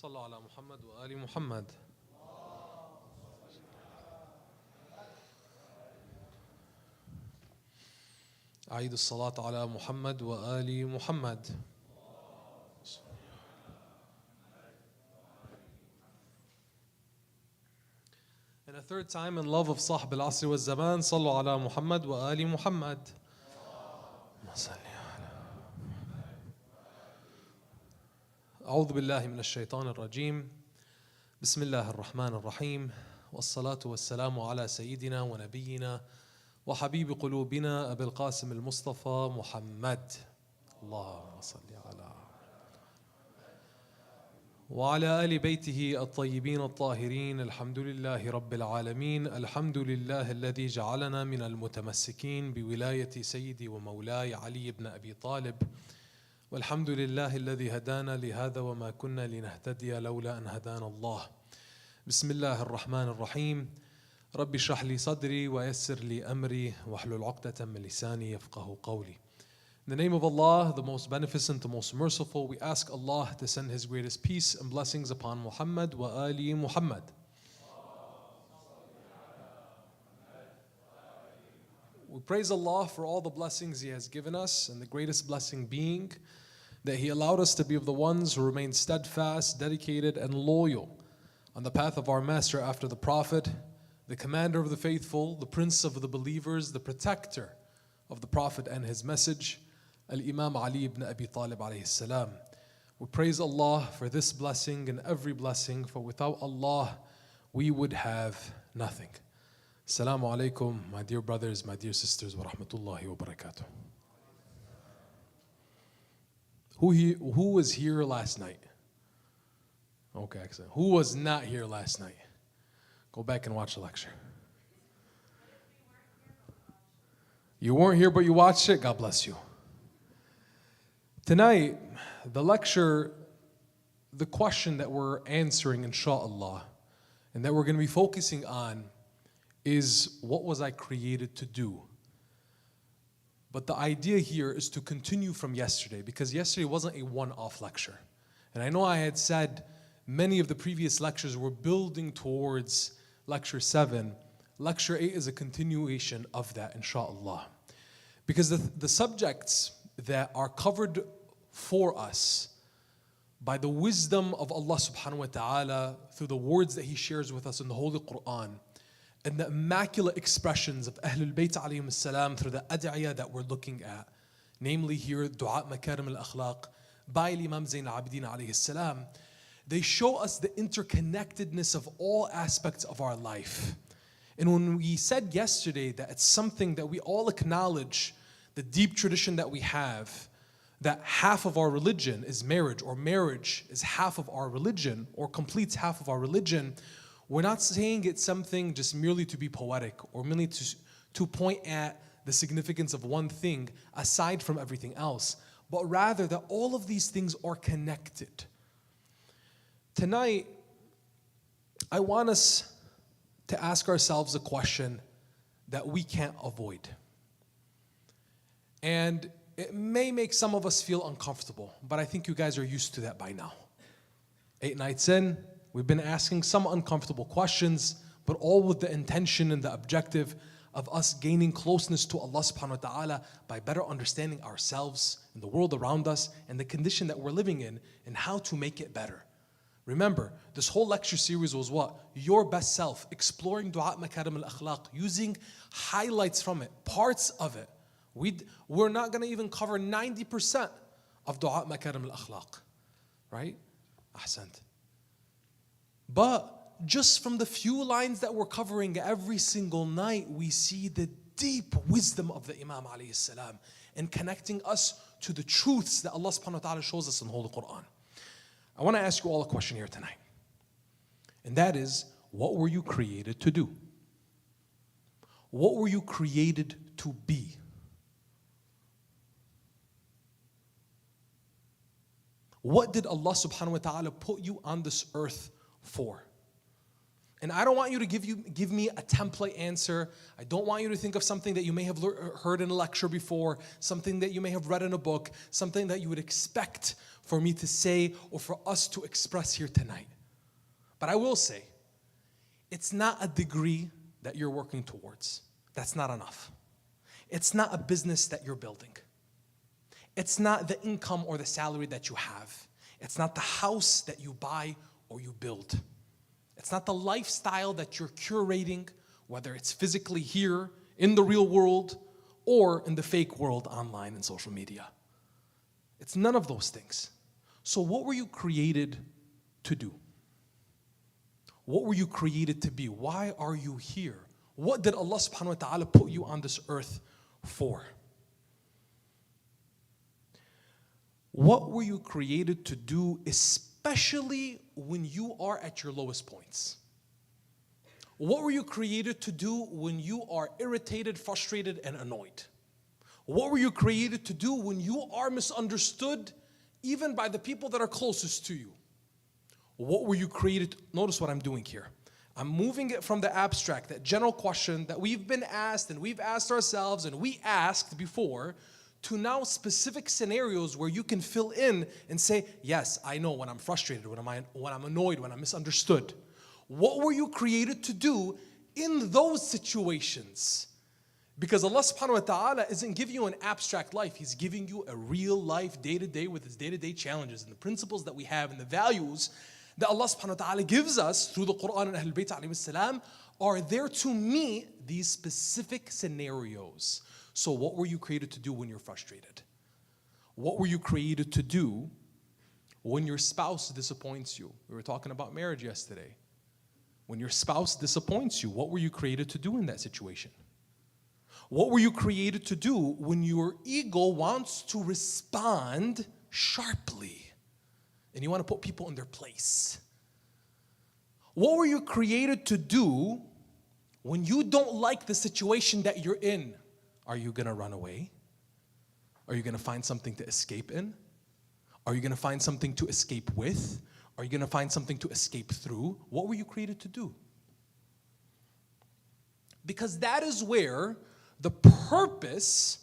صلوا على محمد وآل محمد. أعيد الصلاة على محمد وآل محمد. And a third time in love of صاحب العصر والزمان صلوا على محمد وآل محمد. أعوذ بالله من الشيطان الرجيم. بسم الله الرحمن الرحيم. والصلاة والسلام على سيدنا ونبينا وحبيب قلوبنا أبي القاسم المصطفى محمد. اللهم صل على وعلى آل بيته الطيبين الطاهرين. الحمد لله رب العالمين. الحمد لله الذي جعلنا من المتمسكين بولاية سيدي ومولاي علي بن أبي طالب. والحمد لله الذي هدانا لهذا وما كنا لنهتدي لولا أن هدانا الله. بسم الله الرحمن الرحيم. رب اشرح لي صدري ويسر لي أمري واحلل عقدة من لساني يفقهوا قولي. In the name of Allah, the most beneficent, the most merciful, we ask Allah to send His greatest peace and blessings upon Muhammad wa ali Muhammad. We praise Allah for all the blessings He has given us, and the greatest blessing being that He allowed us to be of the ones who remain steadfast, dedicated, and loyal on the path of our Master after the Prophet, the Commander of the Faithful, the Prince of the Believers, the Protector of the Prophet and his message, Al-Imam Ali ibn Abi Talib alayhi salam. We praise Allah for this blessing and every blessing, for without Allah we would have nothing. Assalamu alaikum, my dear brothers, my dear sisters, wa rahmatullahi wa barakatuh. Who was here last night? Okay, excellent. Who was not here last night? Go back and watch the lecture. You weren't here, but you watched it? God bless you. Tonight, the lecture, the question that we're answering, inshallah, and that we're going to be focusing on is, what was I created to do? But the idea here is to continue from yesterday, because yesterday wasn't a one-off lecture. And I know I had said many of the previous lectures were building towards lecture 7. Lecture 8 is a continuation of that, inshallah. Because the subjects that are covered for us by the wisdom of Allah subhanahu wa ta'ala through the words that He shares with us in the Holy Quran, and the immaculate expressions of Ahlul Bayt alayhim salam through the ad'iyah that we're looking at, namely here, Du'a Makarim al-Akhlaq by Imam Zain al-Abidin alayhi salam, they show us the interconnectedness of all aspects of our life. And when we said yesterday that it's something that we all acknowledge, the deep tradition that we have, that half of our religion is marriage, or marriage is half of our religion, or completes half of our religion, we're not saying it's something just merely to be poetic, or merely to point at the significance of one thing aside from everything else, but rather that all of these things are connected. Tonight, I want us to ask ourselves a question that we can't avoid. And it may make some of us feel uncomfortable, but I think you guys are used to that by now. 8 nights in, we've been asking some uncomfortable questions, but all with the intention and the objective of us gaining closeness to Allah subhanahu wa ta'ala by better understanding ourselves and the world around us and the condition that we're living in and how to make it better. Remember, this whole lecture series was what? Your best self, exploring Du'a Makarim al-Akhlaq, using highlights from it, parts of it. We're not going to even cover 90% of Du'a Makarim al-Akhlaq, right? Ahsant. But just from the few lines that we're covering every single night, we see the deep wisdom of the Imam alayhi salam in connecting us to the truths that Allah subhanahu wa ta'ala shows us in the Holy Quran. I want to ask you all a question here tonight. And that is, what were you created to do? What were you created to be? What did Allah subhanahu wa ta'ala put you on this earth for? And I don't want you to give me a template answer. I don't want you to think of something that you may have heard in a lecture before, something that you may have read in a book, something that you would expect for me to say or for us to express here tonight. But I will say, it's not a degree that you're working towards. That's not enough. It's not a business that you're building. It's not the income or the salary that you have. It's not the house that you buy or you build. It's not the lifestyle that you're curating, whether it's physically here in the real world or in the fake world online and social media. It's none of those things. So what were you created to do? What were you created to be? Why are you here? What did Allah subhanahu wa ta'ala put you on this earth for? What were you created to do, especially when you are at your lowest points? What were you created to do when you are irritated, frustrated, and annoyed? What were you created to do when you are misunderstood, even by the people that are closest to you? What were you created? Notice what I'm doing here. I'm moving it from the abstract, that general question that we've been asked and we've asked ourselves and we asked before, to now specific scenarios where you can fill in and say, yes, I know when I'm frustrated, when I'm annoyed, when I'm misunderstood. What were you created to do in those situations? Because Allah subhanahu wa ta'ala isn't giving you an abstract life. He's giving you a real life, day-to-day, with His day-to-day challenges and the principles that we have and the values that Allah subhanahu wa ta'ala gives us through the Quran and Ahlul Bayt alayhi salam are there to meet these specific scenarios. So what were you created to do when you're frustrated? What were you created to do when your spouse disappoints you? We were talking about marriage yesterday. When your spouse disappoints you, what were you created to do in that situation? What were you created to do when your ego wants to respond sharply and you want to put people in their place? What were you created to do when you don't like the situation that you're in? Are you going to run away? Are you going to find something to escape in? Are you going to find something to escape with? Are you going to find something to escape through? What were you created to do? Because that is where the purpose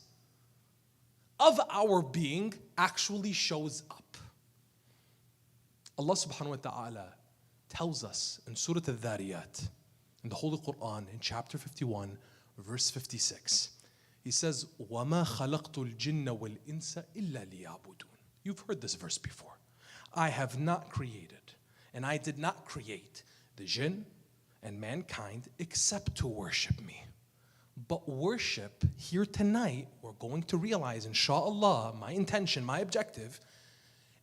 of our being actually shows up. Allah subhanahu wa ta'ala tells us in Surah Al-Dhariyat, in the Holy Quran, in chapter 51, verse 56. He says, وَمَا خَلَقْتُ الْجِنَّ وَالْإِنسَ إِلَّا لِيَعْبُدُونَ. You've heard this verse before. I have not created, and I did not create the jinn and mankind except to worship me. But worship here tonight, we're going to realize, inshallah, my intention, my objective,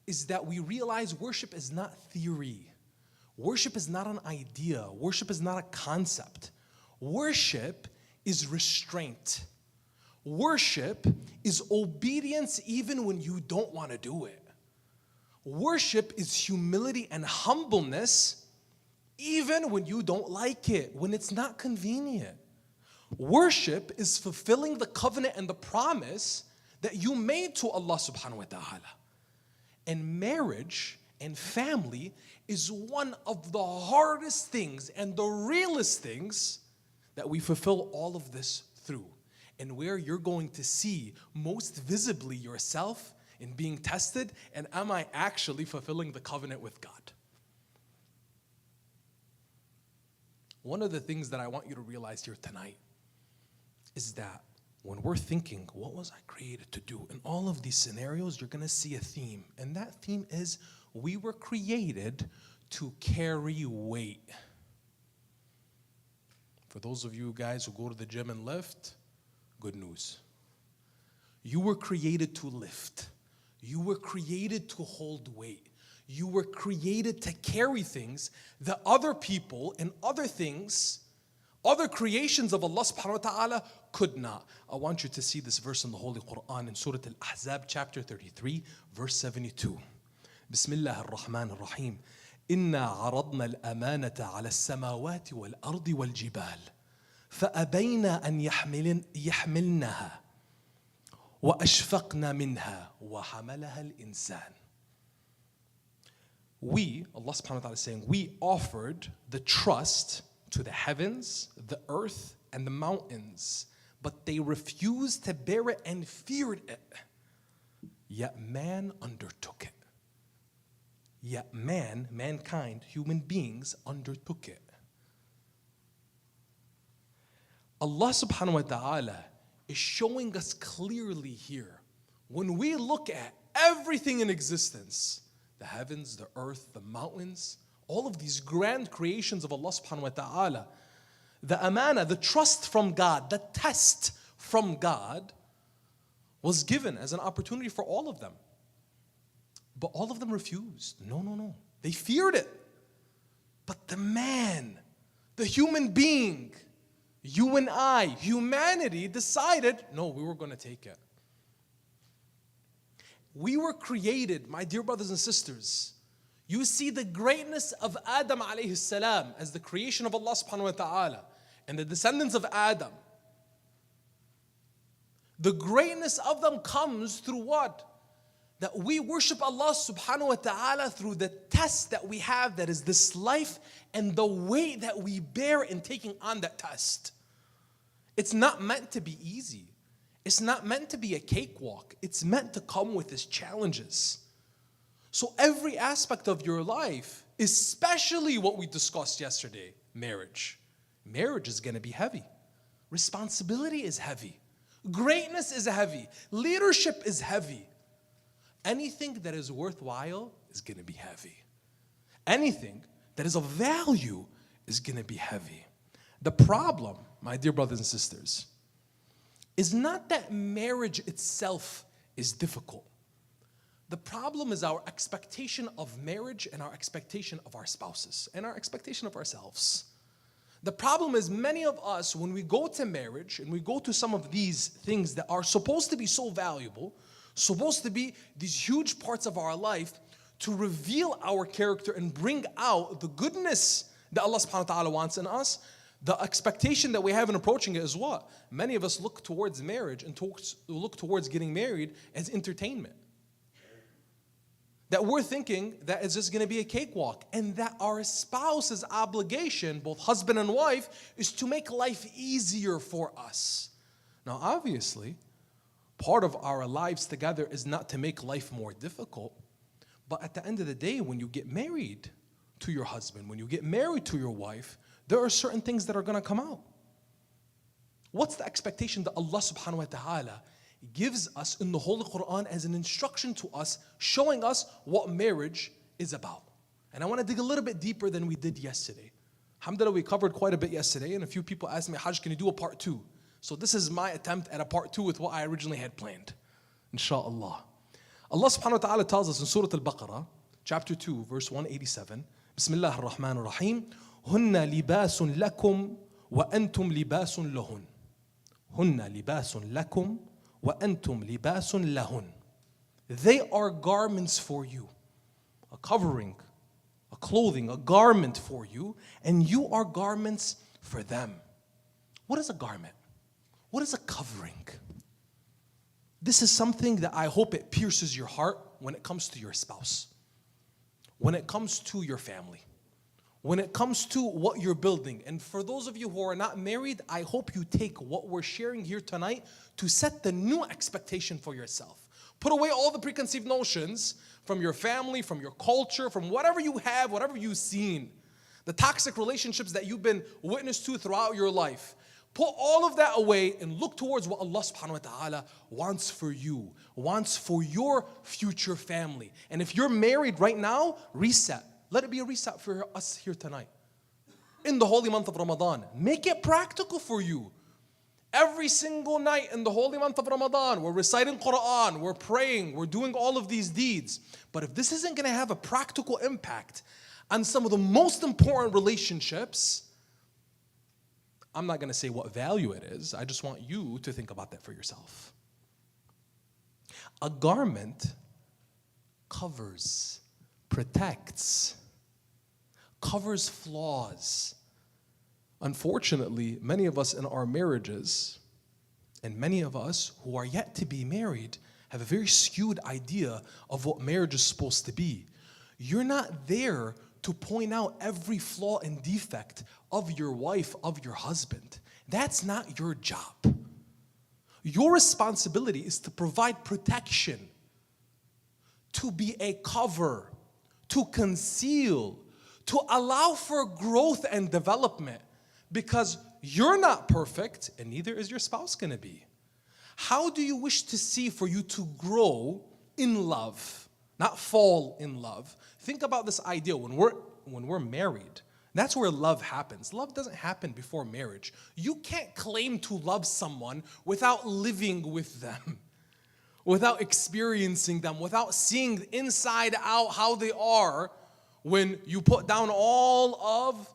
is that we realize worship is not theory. Worship is not an idea. Worship is not a concept. Worship is restraint. Worship is obedience even when you don't want to do it. Worship is humility and humbleness even when you don't like it, when it's not convenient. Worship is fulfilling the covenant and the promise that you made to Allah subhanahu wa ta'ala. And marriage and family is one of the hardest things and the realest things that we fulfill all of this through. And where you're going to see most visibly yourself in being tested, and am I actually fulfilling the covenant with God? One of the things that I want you to realize here tonight is that when we're thinking, what was I created to do? In all of these scenarios, you're going to see a theme. And that theme is, we were created to carry weight. For those of you guys who go to the gym and lift, good news. You were created to lift. You were created to hold weight. You were created to carry things that other people and other things, other creations of Allah subhanahu wa ta'ala could not. I want you to see this verse in the Holy Quran in Surah Al-Ahzab chapter 33 verse 72. Bismillah ar-Rahman ar-Rahim. إنا عرضنا الأمانة على السماوات والأرض والجبال فأبين أن يحملنها وأشفقن منها وحملها الإنسان. Allah subhanahu wa ta'ala is saying, we offered the trust to the heavens, the earth, and the mountains, but they refused to bear it and feared it. Yet man undertook it. Yet mankind, human beings undertook it. Allah subhanahu wa ta'ala is showing us clearly here, when we look at everything in existence, the heavens, the earth, the mountains, all of these grand creations of Allah subhanahu wa ta'ala, the amana, the trust from God, the test from God was given as an opportunity for all of them. But all of them refused. No. They feared it. But the man, the human being, you and I, humanity decided, no, we were going to take it. We were created, my dear brothers and sisters. You see the greatness of Adam alayhi salam as the creation of Allah subhanahu wa ta'ala and the descendants of Adam. The greatness of them comes through what? That we worship Allah subhanahu wa ta'ala through the test that we have, that is this life, and the weight that we bear in taking on that test. It's not meant to be easy. It's not meant to be a cakewalk. It's meant to come with its challenges. So every aspect of your life, especially what we discussed yesterday, marriage. Marriage is going to be heavy. Responsibility is heavy. Greatness is heavy. Leadership is heavy. Anything that is worthwhile is going to be heavy. Anything that is of value is going to be heavy. The problem, my dear brothers and sisters, is not that marriage itself is difficult. The problem is our expectation of marriage and our expectation of our spouses and our expectation of ourselves. The problem is many of us, when we go to marriage and we go to some of these things that are supposed to be so valuable, supposed to be these huge parts of our life to reveal our character and bring out the goodness that Allah subhanahu wa ta'ala wants in us, the expectation that we have in approaching it is what? Many of us look towards marriage and look towards getting married as entertainment. That we're thinking that it's just going to be a cakewalk, and that our spouse's obligation, both husband and wife, is to make life easier for us. Now, obviously, part of our lives together is not to make life more difficult, but at the end of the day, when you get married to your husband, when you get married to your wife, there are certain things that are going to come out. What's the expectation that Allah subhanahu wa ta'ala gives us in the Holy Quran as an instruction to us, showing us what marriage is about? And I want to dig a little bit deeper than we did yesterday. Alhamdulillah, we covered quite a bit yesterday, and a few people asked me, Hajj, can you do a part 2? So this is my attempt at a part 2 with what I originally had planned, inshallah. Allah subhanahu wa ta'ala tells us in Surah Al-Baqarah, chapter 2, verse 187, Bismillah ar-Rahman ar-Rahim, هن لباس لكم وأنتم لباس لهن. هن لباس لكم وأنتم لباس لهن. They are garments for you, a covering, a clothing, a garment for you, and you are garments for them. What is a garment? What is a covering? This is something that I hope it pierces your heart when it comes to your spouse, when it comes to your family, when it comes to what you're building. And for those of you who are not married, I hope you take what we're sharing here tonight to set the new expectation for yourself. Put away all the preconceived notions from your family, from your culture, from whatever you have, whatever you've seen, the toxic relationships that you've been witness to throughout your life. Put all of that away and look towards what Allah subhanahu wa ta'ala wants for you, wants for your future family. And if you're married right now, reset. Let it be a reset for us here tonight. In the holy month of Ramadan, make it practical for you. Every single night in the holy month of Ramadan, we're reciting Quran, we're praying, we're doing all of these deeds. But if this isn't going to have a practical impact on some of the most important relationships, I'm not going to say what value it is. I just want you to think about that for yourself. A garment covers, protects, covers flaws. Unfortunately, many of us in our marriages, and many of us who are yet to be married, have a very skewed idea of what marriage is supposed to be. You're not there to point out every flaw and defect of your wife, of your husband. That's not your job. Your responsibility is to provide protection, to be a cover, to conceal, to allow for growth and development, because you're not perfect and neither is your spouse gonna be. How do you wish to see for you to grow in love, not fall in love? Think about this idea when we're married. That's where love happens. Love doesn't happen before marriage. You can't claim to love someone without living with them, without experiencing them, without seeing inside out how they are. When you put down all of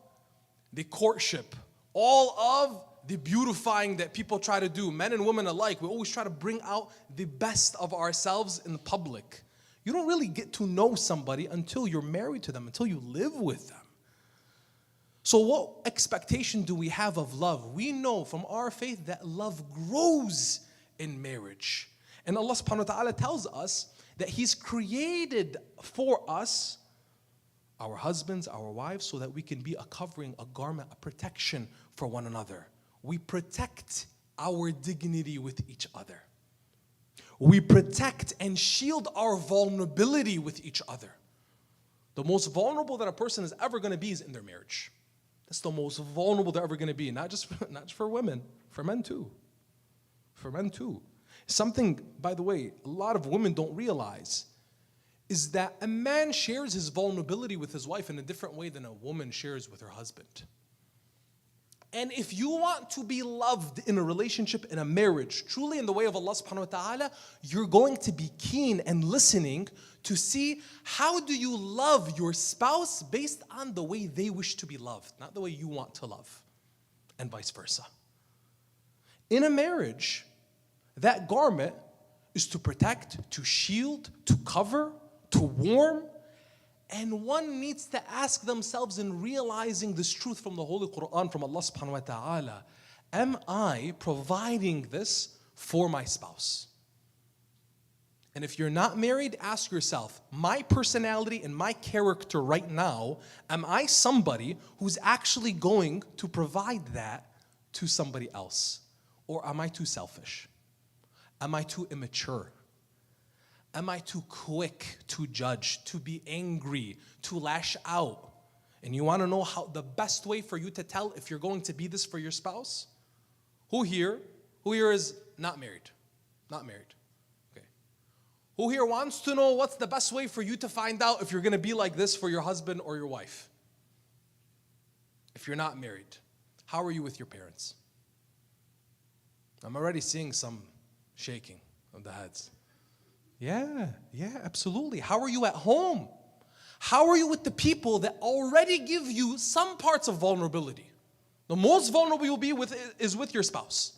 the courtship, all of the beautifying that people try to do, men and women alike, we always try to bring out the best of ourselves in public. You don't really get to know somebody until you're married to them, until you live with them. So what expectation do we have of love? We know from our faith that love grows in marriage. And Allah subhanahu wa ta'ala tells us that He's created for us our husbands, our wives, so that we can be a covering, a garment, a protection for one another. We protect our dignity with each other. We protect and shield our vulnerability with each other. The most vulnerable that a person is ever going to be is in their marriage. That's the most vulnerable they're ever going to be, not just for women, for men too. For men too. Something, by the way, a lot of women don't realize is that a man shares his vulnerability with his wife in a different way than a woman shares with her husband. And if you want to be loved in a relationship, in a marriage, truly in the way of Allah subhanahu wa ta'ala, you're going to be keen and listening to see how do you love your spouse based on the way they wish to be loved, not the way you want to love, and vice versa. In a marriage, that garment is to protect, to shield, to cover, to warm. And one needs to ask themselves in realizing this truth from the Holy Quran, from Allah subhanahu wa ta'ala. Am I providing this for my spouse? And if you're not married, ask yourself, my personality and my character right now, am I somebody who's actually going to provide that to somebody else? Or am I too selfish? Am I too immature? Am I too quick to judge, to be angry, to lash out? And you want to know how the best way for you to tell if you're going to be this for your spouse? Who here is not married? Not married. Okay. Who here wants to know what's the best way for you to find out if you're going to be like this for your husband or your wife? If you're not married, how are you with your parents? I'm already seeing some shaking of the heads. Yeah, absolutely. How are you at home? How are you with the people that already give you some parts of vulnerability? The most vulnerable you'll be with is with your spouse.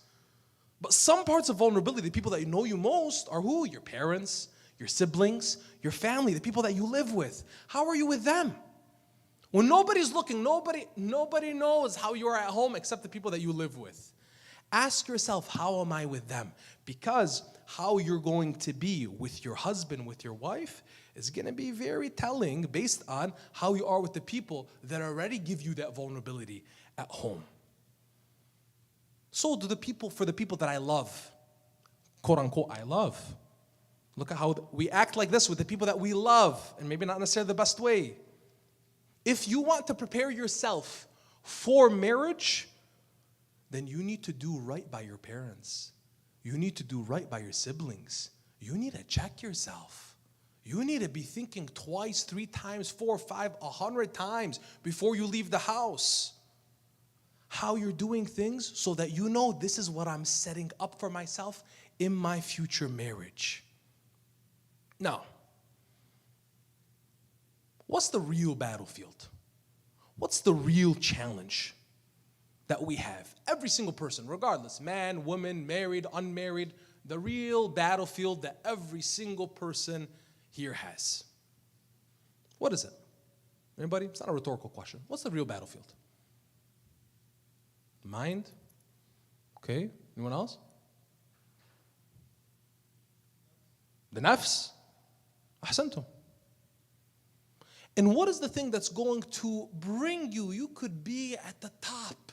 But some parts of vulnerability, the people that know you most are who? Your parents, your siblings, your family, the people that you live with. How are you with them? When nobody's looking, nobody knows how you are at home except the people that you live with. Ask yourself, how am I with them? Because how you're going to be with your husband, with your wife, is going to be very telling based on how you are with the people that already give you that vulnerability at home. So do the people, for the people that I love, quote unquote, I love. Look at how we act like this with the people that we love, and maybe not necessarily the best way. If you want to prepare yourself for marriage, then you need to do right by your parents. You need to do right by your siblings. You need to check yourself. You need to be thinking twice, 3 times, 4, 5, 100 times before you leave the house. How you're doing things so that you know this is what I'm setting up for myself in my future marriage. Now, what's the real battlefield? What's the real challenge that we have? Every single person, regardless, man, woman, married, unmarried, the real battlefield that every single person here has. What is it? Anybody? It's not a rhetorical question. What's the real battlefield? Mind? Okay. Anyone else? The nafs? Ahsantum. And what is the thing that's going to bring you? You could be at the top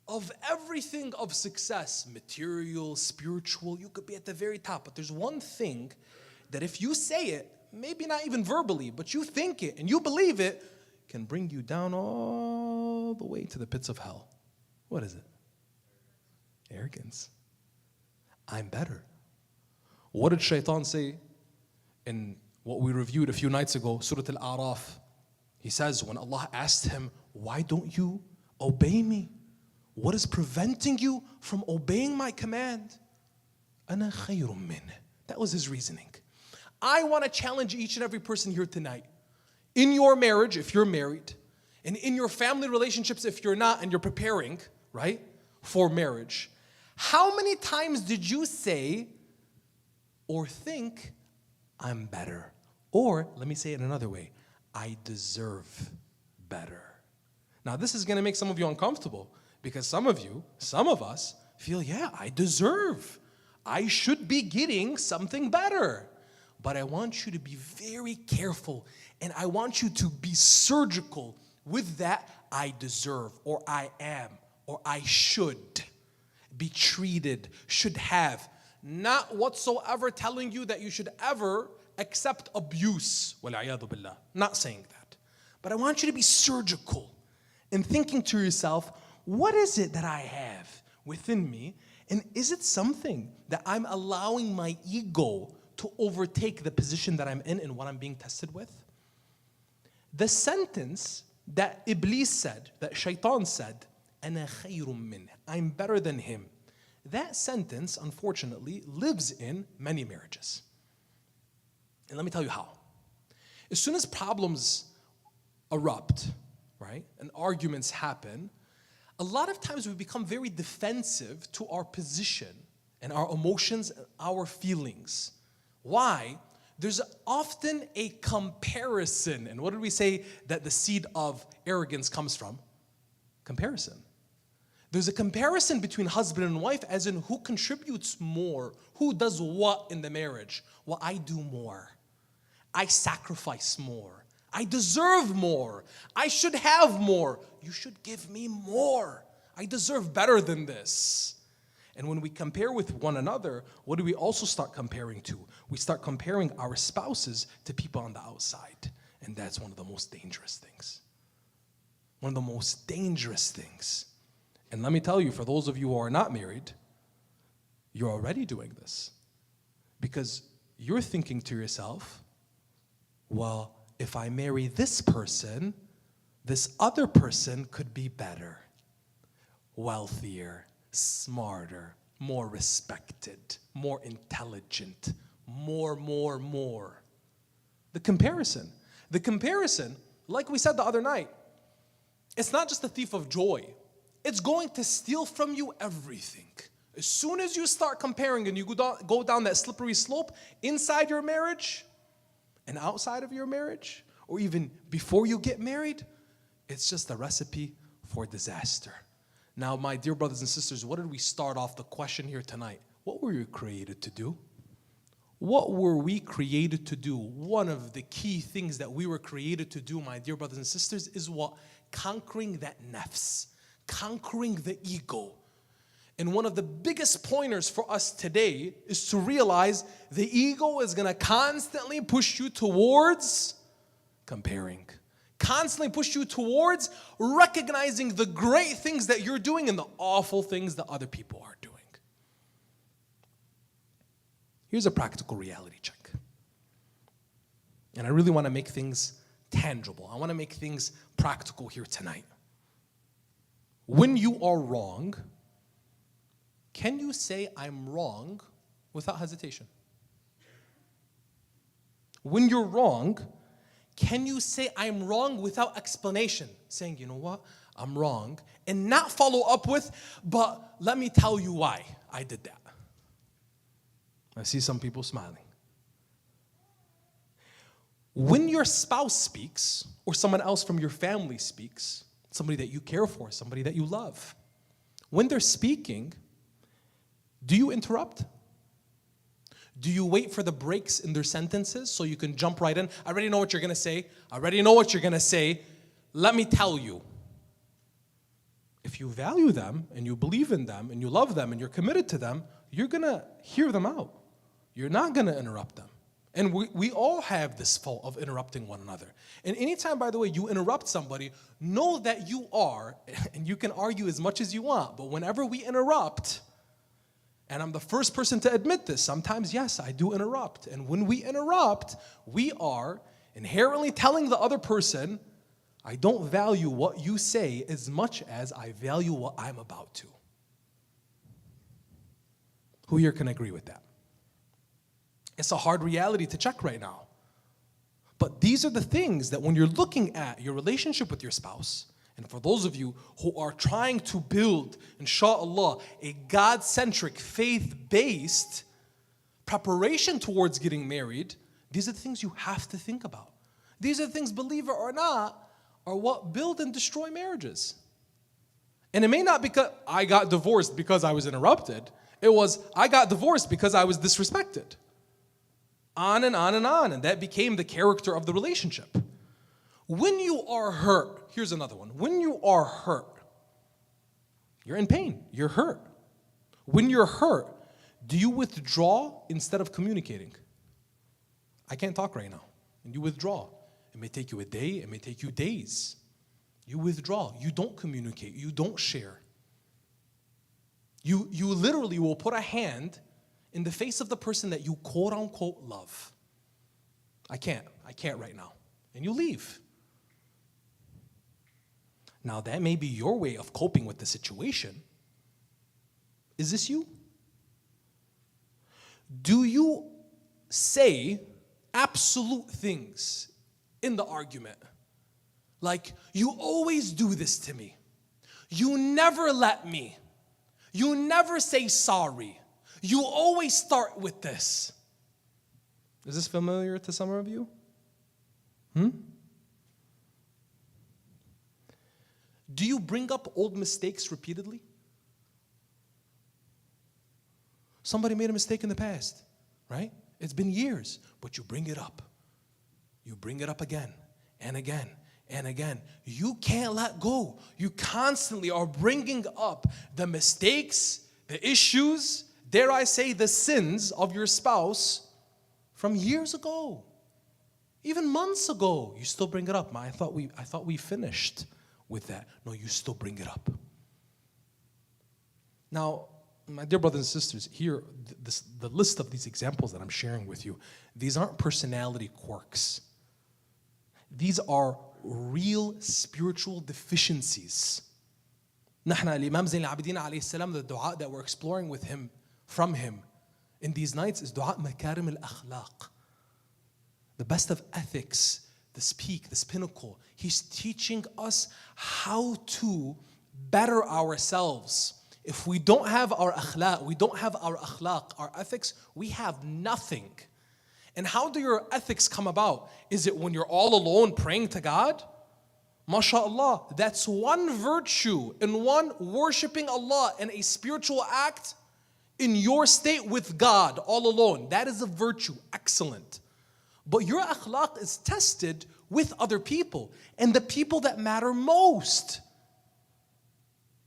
of everything of success, material, spiritual, you could be at the very top. But there's one thing that if you say it, maybe not even verbally, but you think it and you believe it, can bring you down all the way to the pits of hell. What is it? Arrogance. I'm better. What did Shaitan say in what we reviewed a few nights ago, Surah Al-A'raf? He says, when Allah asked him, why don't you obey me? What is preventing you from obeying my command? أَنَا خَيْرٌ مِّنْهُ. That was his reasoning. I want to challenge each and every person here tonight. In your marriage, if you're married, and in your family relationships, if you're not, and you're preparing, right, for marriage, how many times did you say or think, I'm better? Or, let me say it another way, I deserve better. Now, this is going to make some of you uncomfortable because some of us feel, yeah, I deserve. I should be getting something better. But I want you to be very careful and I want you to be surgical with that I deserve or I am or I should be treated, should have. Not whatsoever telling you that you should ever accept abuse. وَالْعِيَاذُ بِاللَّهِ. Not saying that. But I want you to be surgical in thinking to yourself, what is it that I have within me? And is it something that I'm allowing my ego to overtake the position that I'm in and what I'm being tested with? The sentence that Iblis said, that Shaitan said, أَنَا خَيْرٌ مِّنْهُ, I'm better than him. That sentence, unfortunately, lives in many marriages. And let me tell you how. As soon as problems erupt, right, and arguments happen, a lot of times we become very defensive to our position and our emotions and our feelings. Why? There's often a comparison. And what did we say that the seed of arrogance comes from? Comparison. There's a comparison between husband and wife, as in who contributes more, who does what in the marriage. Well, I do more. I sacrifice more. I deserve more. I should have more. You should give me more. I deserve better than this. And when we compare with one another, what do we also start comparing to? We start comparing our spouses to people on the outside. And that's one of the most dangerous things. One of the most dangerous things. And let me tell you, for those of you who are not married, you're already doing this. Because you're thinking to yourself, well, if I marry this person, this other person could be better, wealthier, smarter, more respected, more intelligent, more. The comparison, like we said the other night, it's not just a thief of joy. It's going to steal from you everything. As soon as you start comparing and you go down that slippery slope inside your marriage and outside of your marriage, or even before you get married, it's just a recipe for disaster. Now, my dear brothers and sisters, what did we start off the question here tonight? What were you created to do? What were we created to do? One of the key things that we were created to do, my dear brothers and sisters, is what? Conquering that nafs, conquering the ego. And one of the biggest pointers for us today is to realize the ego is going to constantly push you towards comparing. Constantly push you towards recognizing the great things that you're doing and the awful things that other people are doing. Here's a practical reality check. And I really want to make things tangible. I want to make things practical here tonight. When you are wrong, can you say I'm wrong without hesitation? When you're wrong, can you say I'm wrong without explanation? Saying, you know what, I'm wrong, and not follow up with, but let me tell you why I did that. I see some people smiling. When your spouse speaks, or someone else from your family speaks, somebody that you care for, somebody that you love, when they're speaking, do you interrupt? Do you wait for the breaks in their sentences so you can jump right in? I already know what you're going to say. I already know what you're going to say. Let me tell you. If you value them and you believe in them and you love them and you're committed to them, you're going to hear them out. You're not going to interrupt them. And we all have this fault of interrupting one another. And anytime, by the way, you interrupt somebody, know that you are, and you can argue as much as you want, but whenever we interrupt, and I'm the first person to admit this, sometimes, yes, I do interrupt. And when we interrupt, we are inherently telling the other person, I don't value what you say as much as I value what I'm about to. Who here can agree with that? It's a hard reality to check right now. But these are the things that when you're looking at your relationship with your spouse, and for those of you who are trying to build, inshallah, a God-centric, faith-based preparation towards getting married, these are the things you have to think about. These are the things, believe it or not, are what build and destroy marriages. And it may not be because I got divorced because I was interrupted. It was, I got divorced because I was disrespected. On and on and on. And that became the character of the relationship. When you are hurt, here's another one. When you are hurt, you're in pain, you're hurt. When you're hurt, do you withdraw instead of communicating? I can't talk right now. And you withdraw. It may take you a day, it may take you days. You withdraw, you don't communicate, you don't share. You literally will put a hand in the face of the person that you quote unquote love. I can't right now. And you leave. Now that may be your way of coping with the situation. Is this you? Do you say absolute things in the argument? Like, you always do this to me. You never let me. You never say sorry. You always start with this. Is this familiar to some of you? Do you bring up old mistakes repeatedly? Somebody made a mistake in the past, right? It's been years, but you bring it up. You bring it up again and again and again. You can't let go. You constantly are bringing up the mistakes, the issues, dare I say the sins of your spouse from years ago, even months ago. You still bring it up. I thought we finished with that. No, you still bring it up. Now, my dear brothers and sisters, here, the list of these examples that I'm sharing with you, these aren't personality quirks. These are real spiritual deficiencies. نحن الإمام زين العابدين عليه السلام, the dua that we're exploring with him, from him, in these nights is dua makarim al-akhlaq. The best of ethics, this peak, this pinnacle. He's teaching us how to better ourselves. If we don't have our akhlaq, we don't have our akhlaq, our ethics, we have nothing. And how do your ethics come about? Is it when you're all alone praying to God? MashaAllah, that's one virtue in one worshiping Allah in a spiritual act in your state with God all alone. That is a virtue, excellent. But your akhlaq is tested with other people and the people that matter most.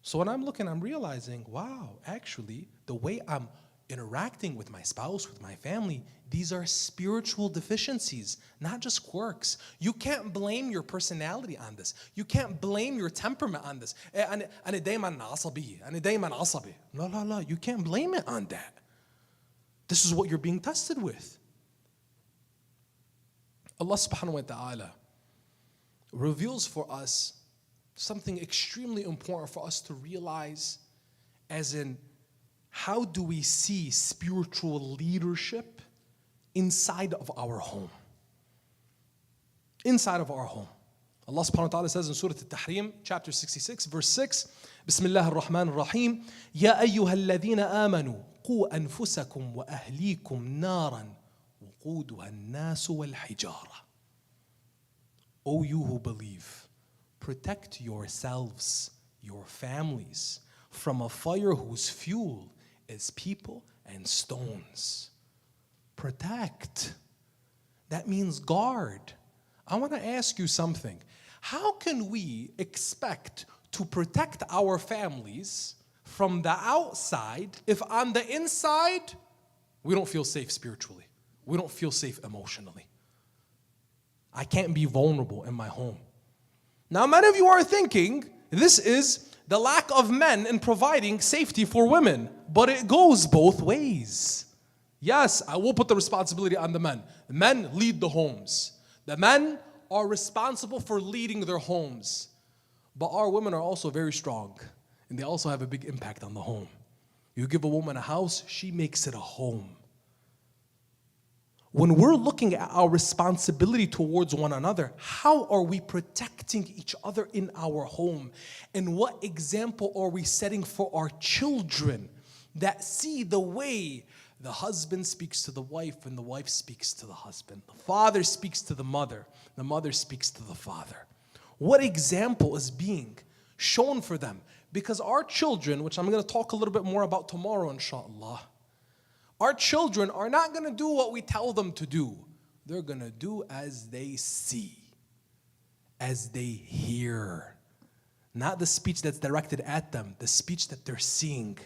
So when I'm looking, I'm realizing, wow, actually, the way I'm interacting with my spouse, with my family, these are spiritual deficiencies, not just quirks. You can't blame your personality on this. You can't blame your temperament on this. أنا دايما عصبي. أنا دايما عصبي. No, you can't blame it on that. This is what you're being tested with. Allah subhanahu wa ta'ala reveals for us something extremely important for us to realize, as in, how do we see spiritual leadership inside of our home? Inside of our home. Allah subhanahu wa ta'ala says in Surah Al-Tahrim, chapter 66, verse 6, Bismillah ar-Rahman ar-Rahim, Ya ayyuha alladhina amanu, qu anfusakum wa ahlikum naran, wuquduha an-nasu wal-hijara. O you who believe, protect yourselves, your families, from a fire whose fuel is people and stones. Protect. That means guard. I want to ask you something. How can we expect to protect our families from the outside if on the inside we don't feel safe spiritually? We don't feel safe emotionally. I can't be vulnerable in my home. Now, many of you are thinking this is the lack of men in providing safety for women, but it goes both ways. Yes, I will put the responsibility on the men. The men lead the homes. The men are responsible for leading their homes. But our women are also very strong, and they also have a big impact on the home. You give a woman a house, she makes it a home. When we're looking at our responsibility towards one another, how are we protecting each other in our home? And what example are we setting for our children that see the way the husband speaks to the wife and the wife speaks to the husband? The father speaks to the mother speaks to the father. What example is being shown for them? Because our children, which I'm going to talk a little bit more about tomorrow, inshallah, our children are not going to do what we tell them to do. They're going to do as they see, as they hear. Not the speech that's directed at them, the speech that they're seeing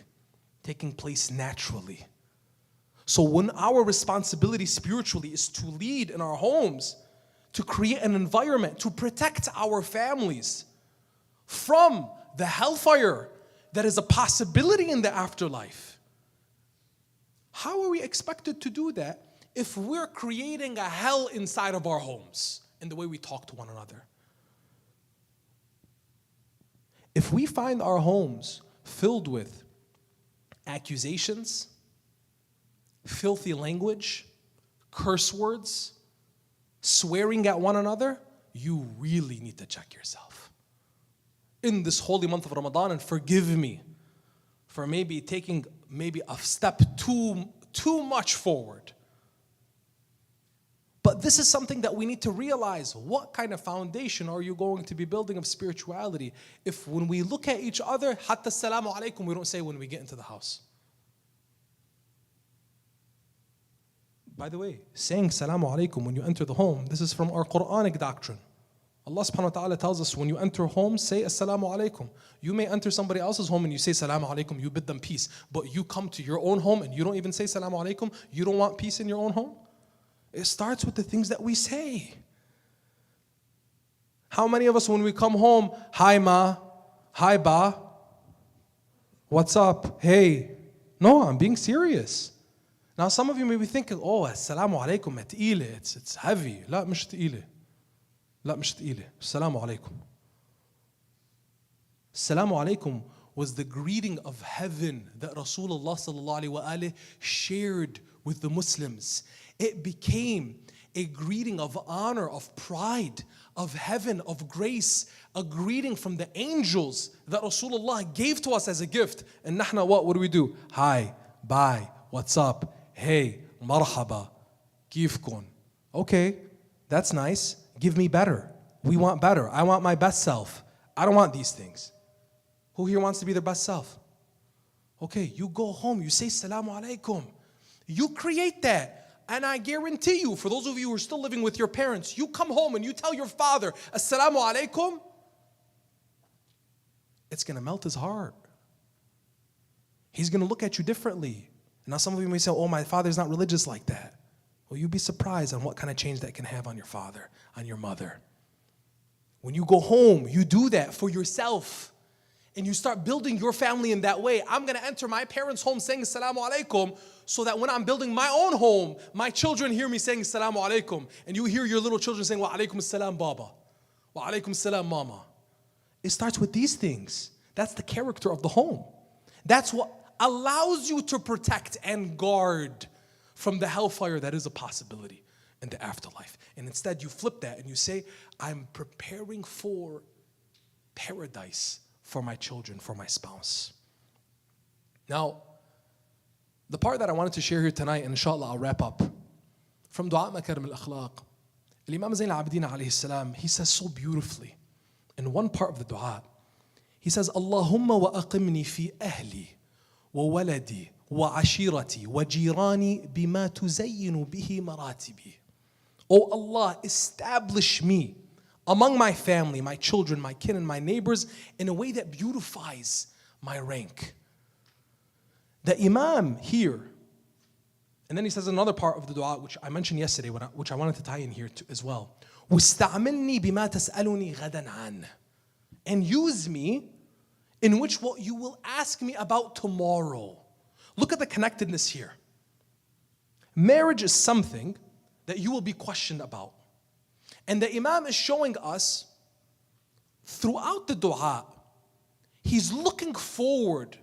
taking place naturally. So when our responsibility spiritually is to lead in our homes, to create an environment, to protect our families from the hellfire that is a possibility in the afterlife, how are we expected to do that if we're creating a hell inside of our homes in the way we talk to one another? If we find our homes filled with accusations, filthy language, curse words, swearing at one another, you really need to check yourself. In this holy month of Ramadan, and forgive me for maybe taking a step too much forward. But this is something that we need to realize. What kind of foundation are you going to be building of spirituality if when we look at each other, hatta assalamu alaikum, we don't say when we get into the house? By the way, saying salamu alaikum when you enter the home, this is from our Quranic doctrine. Allah subhanahu wa ta'ala tells us when you enter home, say assalamu alaikum. You may enter somebody else's home and you say salamu alaikum, you bid them peace. But you come to your own home and you don't even say salamu alaikum, you don't want peace in your own home? It starts with the things that we say. How many of us when we come home, hi ma, hi ba, what's up, hey? No, I'm being serious. Now some of you may be thinking, oh, assalamu alaikum, it's heavy. لا مش تقيلة. لا مش تقيلة. Assalamu alaikum. Assalamu alaikum was the greeting of heaven that Rasulullah sallallahu alaihi wasallam shared with the Muslims. It became a greeting of honor, of pride, of heaven, of grace, a greeting from the angels that Rasulullah gave to us as a gift. And nahna what do we do? Hi, bye, what's up, hey, marhaba, kifkun. Okay, that's nice. Give me better. We want better. I want my best self. I don't want these things. Who here wants to be their best self? Okay, you go home, you say salamu alaikum. You create that. And I guarantee you, for those of you who are still living with your parents, you come home and you tell your father, assalamu alaikum, it's going to melt his heart. He's going to look at you differently. Now some of you may say, oh, my father's not religious like that. Well, you'd be surprised on what kind of change that can have on your father, on your mother. When you go home, you do that for yourself. And you start building your family in that way. I'm going to enter my parents' home saying assalamu alaikum so that when I'm building my own home, my children hear me saying assalamu alaikum. And you hear your little children saying wa alaikum assalam baba, wa alaikum assalam mama. It starts with these things. That's the character of the home. That's what allows you to protect and guard from the hellfire that is a possibility in the afterlife. And instead you flip that and you say, I'm preparing for paradise for my children, for my spouse. Now, the part that I wanted to share here tonight, and inshallah I'll wrap up, from Dua Makarim al-Akhlaq, Imam Zayn al-Abidin alayhi salam, he says so beautifully, in one part of the dua, he says, Allahumma wa aqimni fi ahli, wa waladi, وعشيرتي وجيراني بما تزين به مراتبي. O Allah, establish me among my family, my children, my kin, and my neighbors in a way that beautifies my rank. The Imam here, and then he says another part of the dua, which I mentioned yesterday, which I wanted to tie in here too, as well. وَاسْتَعْمِلْنِي بِمَا تَسْأَلُنِي غَدًا عَنْ. And use me in which what you will ask me about tomorrow. Look at the connectedness here. Marriage is something that you will be questioned about. And the Imam is showing us throughout the dua, he's looking forward.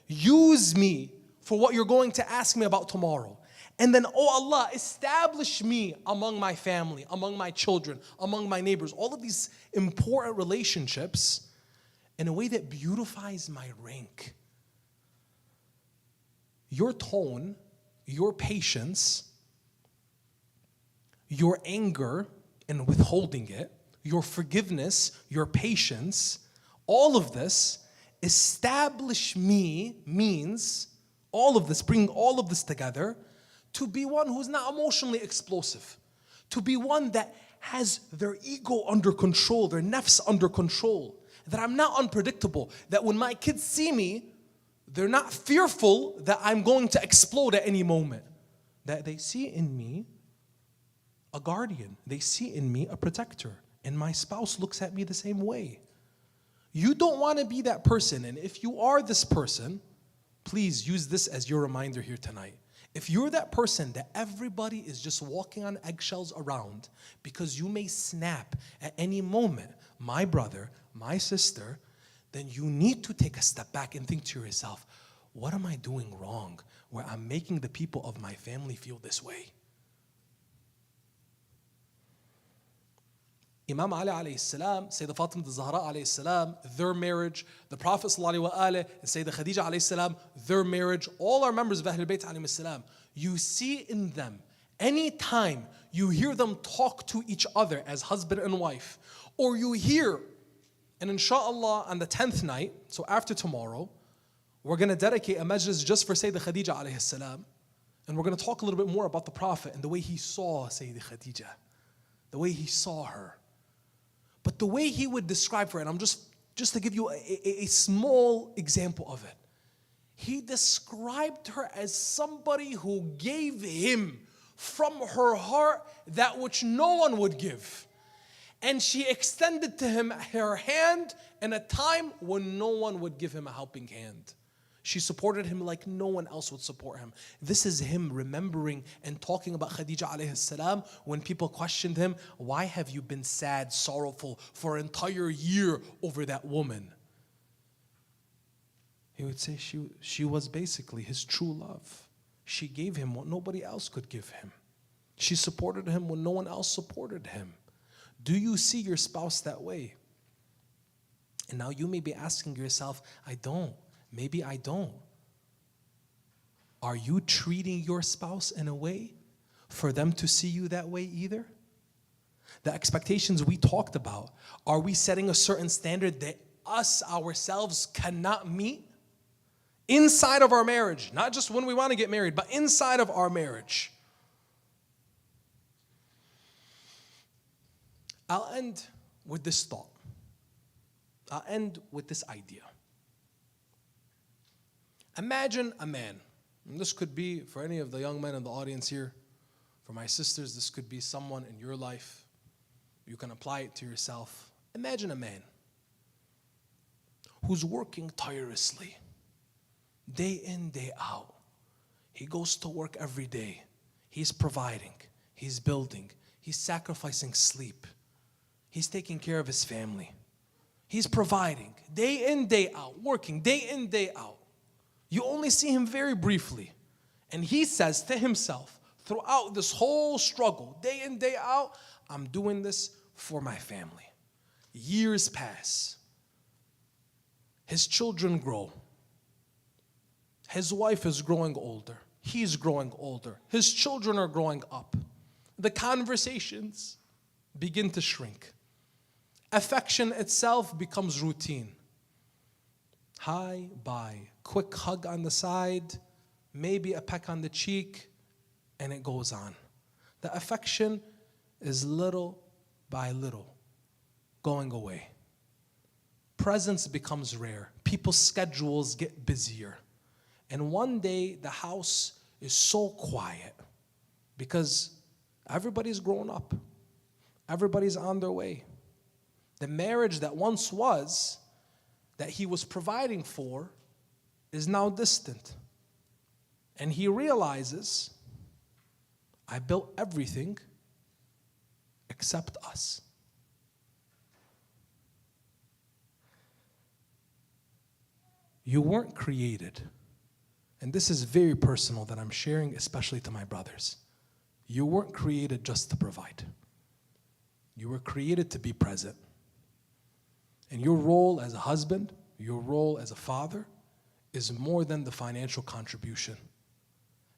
Use me for what you're going to ask me about tomorrow. And then, oh Allah, establish me among my family, among my children, among my neighbors. All of these important relationships in a way that beautifies my rank. Your tone, your patience, your anger and withholding it, your forgiveness, your patience, all of this, establish me means all of this, bringing all of this together, to be one who's not emotionally explosive, to be one that has their ego under control, their nafs under control, that I'm not unpredictable, that when my kids see me, they're not fearful that I'm going to explode at any moment, that they see in me a guardian, they see in me a protector, and my spouse looks at me the same way. You don't want to be that person, and if you are this person, please use this as your reminder here tonight. If you're that person that everybody is just walking on eggshells around because you may snap at any moment, my brother, my sister, then you need to take a step back and think to yourself, what am I doing wrong where I'm making the people of my family feel this way? Imam Ali alayhi salam, Sayyidah Fatima al-Zahra alayhi salam, their marriage, the Prophet sallallahu alayhi wa and Sayyidah Khadija alayhi salam, their marriage, all our members of Ahlul Bayt alayhi salam, you see in them, anytime you hear them talk to each other as husband and wife, or you hear, and inshallah on the 10th night, so after tomorrow, we're going to dedicate a majlis just for Sayyidah Khadija alayhi salam, and we're going to talk a little bit more about the Prophet and the way he saw Sayyidah Khadija, the way he saw her. But the way he would describe her, and I'm just to give you a small example of it. He described her as somebody who gave him from her heart that which no one would give. And she extended to him her hand in a time when no one would give him a helping hand. She supported him like no one else would support him. This is him remembering and talking about Khadija alayhi salam when people questioned him, why have you been sad, sorrowful for an entire year over that woman? He would say she was basically his true love. She gave him what nobody else could give him. She supported him when no one else supported him. Do you see your spouse that way? And now you may be asking yourself, I don't. Maybe I don't. Are you treating your spouse in a way for them to see you that way either? The expectations we talked about, are we setting a certain standard that us ourselves cannot meet? Inside of our marriage, not just when we want to get married, but inside of our marriage. I'll end with this thought. I'll end with this idea. Imagine a man, and this could be for any of the young men in the audience here, for my sisters, this could be someone in your life. You can apply it to yourself. Imagine a man who's working tirelessly, day in, day out. He goes to work every day. He's providing, he's building, he's sacrificing sleep. He's taking care of his family. He's providing, day in, day out, working, day in, day out. You only see him very briefly. And he says to himself, throughout this whole struggle, day in, day out, I'm doing this for my family. Years pass. His children grow. His wife is growing older. He's growing older. His children are growing up. The conversations begin to shrink. Affection itself becomes routine. Hi, bye. quick hug on the side, maybe a peck on the cheek, and it goes on. The affection is little by little going away. Presence becomes rare. People's schedules get busier. And one day the house is so quiet because everybody's grown up. Everybody's on their way. The marriage that once was, that he was providing for, is now distant. And he realizes, I built everything except us. You weren't created, and this is very personal that I'm sharing, especially to my brothers. You weren't created just to provide. You were created to be present. And your role as a husband, your role as a father, is more than the financial contribution.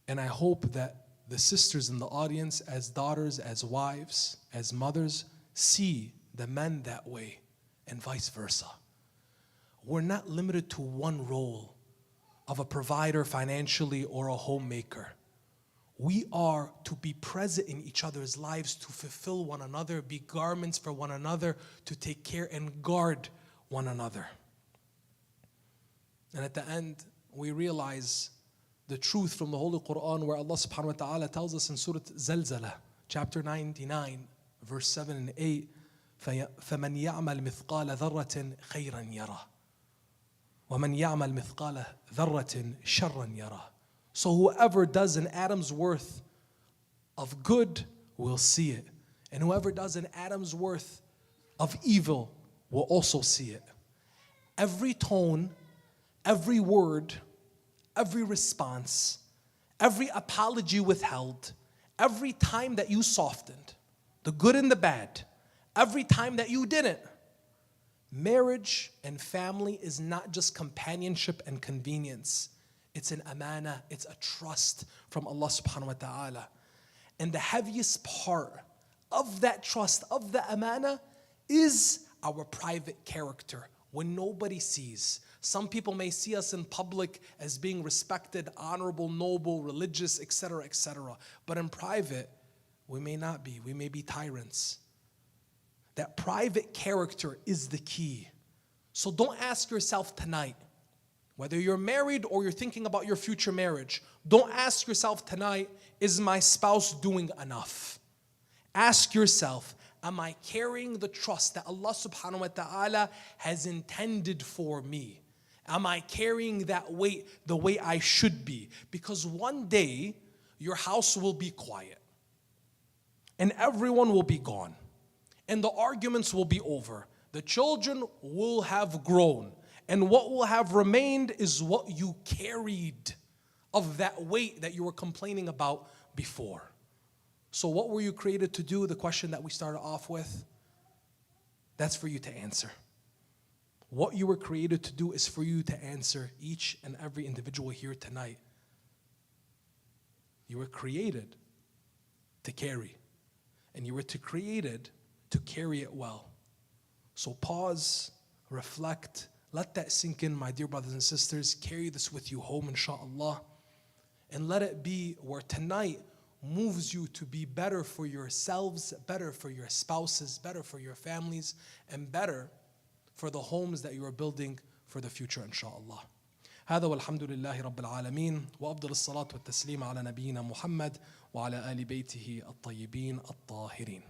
And I hope that the sisters in the audience, as daughters, as wives, as mothers, see the men that way, and vice versa. We're not limited to one role of a provider financially or a homemaker. We are to be present in each other's lives, to fulfill one another, be garments for one another, to take care and guard one another. And at the end, we realize the truth from the Holy Quran, where Allah subhanahu wa ta'ala tells us in Surah Zalzala, chapter 99, verse 7 and 8, فَمَنْ يَعْمَلْ مِثْقَالَ ذَرَّةٍ خَيْرًا يَرَى وَمَنْ يَعْمَلْ مِثْقَالَ ذَرَّةٍ شَرًّا يَرَى. So whoever does an atom's worth of good will see it. And whoever does an atom's worth of evil will also see it. Every tone, every word, every response, every apology withheld, every time that you softened, the good and the bad, every time that you didn't. Marriage and family is not just companionship and convenience. It's an amana, it's a trust from Allah subhanahu wa ta'ala. And the heaviest part of that trust, of the amana, is our private character when nobody sees. Some people may see us in public as being respected, honorable, noble, religious, etc., etc. But in private, we may not be. We may be tyrants. That private character is the key. So don't ask yourself tonight, whether you're married or you're thinking about your future marriage, don't ask yourself tonight, is my spouse doing enough? Ask yourself, am I carrying the trust that Allah subhanahu wa ta'ala has intended for me? Am I carrying that weight the way I should be? Because one day, your house will be quiet. And everyone will be gone. And the arguments will be over. The children will have grown. And what will have remained is what you carried of that weight that you were complaining about before. So what were you created to do? The question that we started off with, that's for you to answer. What you were created to do is for you to answer, each and every individual here tonight. You were created to carry. And you were created to carry it well. So pause, reflect, let that sink in, my dear brothers and sisters. Carry this with you home, inshallah. And let it be where tonight moves you to be better for yourselves, better for your spouses, better for your families, and better for the homes that you are building for the future, inshallah. هذا والحمد لله رب العالمين وأفضل الصلاة والتسليم على نبينا محمد وعلى آل بيته الطيبين الطاهرين.